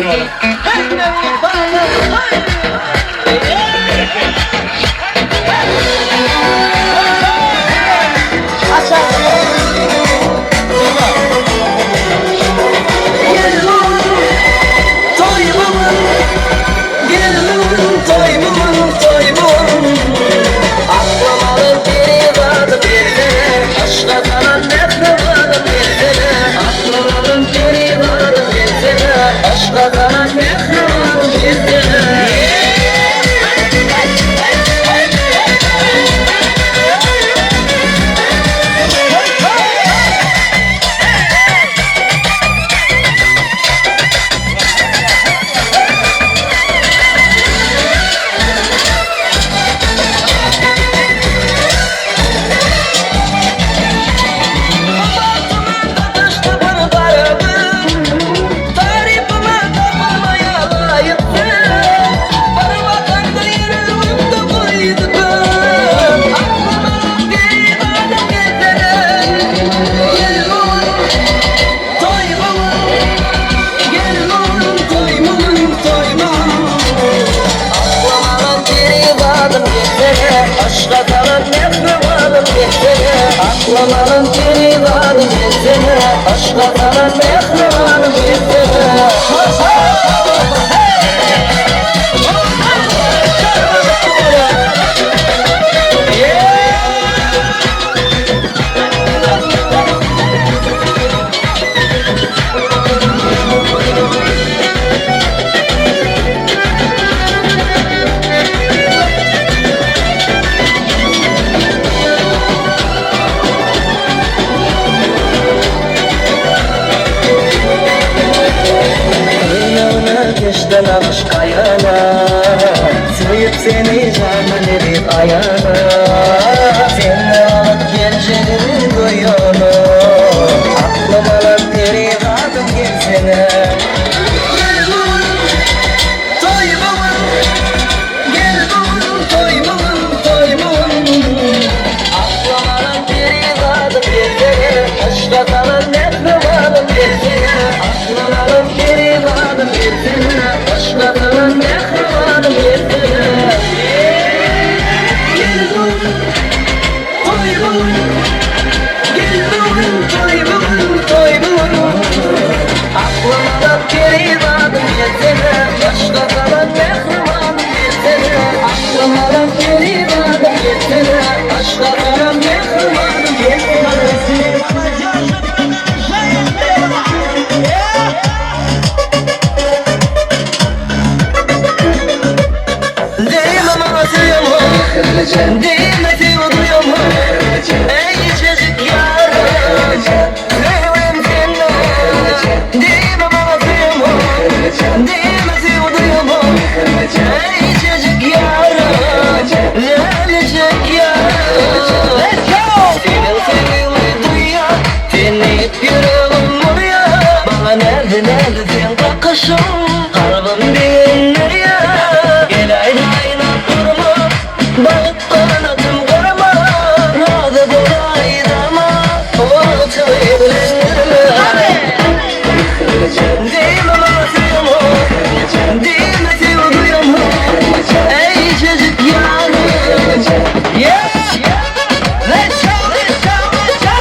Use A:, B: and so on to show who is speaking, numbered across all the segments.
A: oğlum.
B: Aklımın kirivanı gezene, aşka kalan mehrivanı gezene. Geçten alış kayana, sevip seni canım edip ayana. Seni alıp geleceğini duyuyorum, aklıma lan perivadım gelsene. Gel oğlum, toymamın, gel oğlum, toymamın, toymamın. Aklıma lan perivadım gelsene, aşka kalan mehrivanım gelsene. Aklıma lan perivadım gelsene, aşka kalan mehrivanım gelsene. Gel oğlum, toymamın, gel oğlum, toymamın, toymamın. Aklıma lan perivadım gelsene, aşka kalan mehrivanım gelsene. Aklıma lan perivadım gelsene, aşka kalan mehrivanım gelsene. Dimeti oluyor mu? Ey çocuk yarım, sevrim seni. Dimeti oluyor mu? Dimeti oluyor mu? Ey çocuk yarım, gelecek yarım. Let's go! Senin sevgili duyuyor, seni yüreğim vuruyor. Bana nereden bakışın, kalbim dinleniyor. Gel aynayla durma, bakıp kanadım karama. Hadi buraydama, ortalığı evlendirme. Değil mi anlatıyor mu? Değil mi duyuyor mu? Ey çocuk yarım. Yeah! Let's go, let's go, let's go!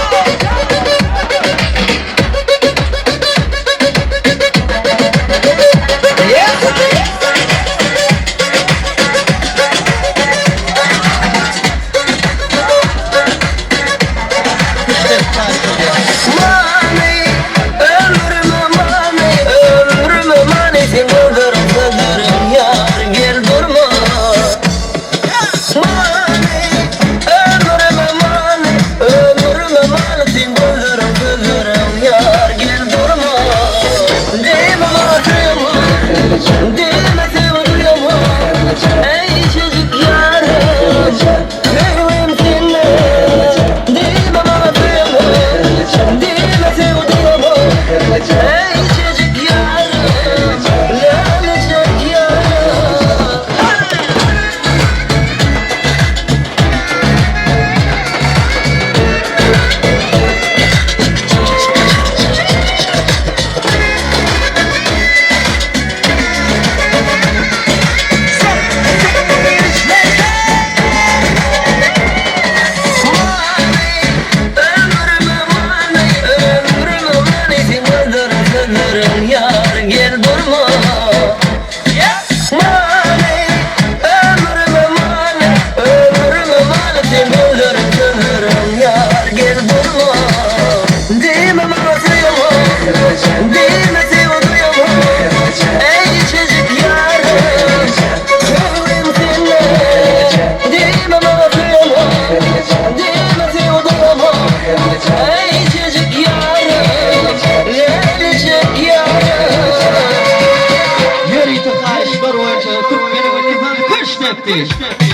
A: değil.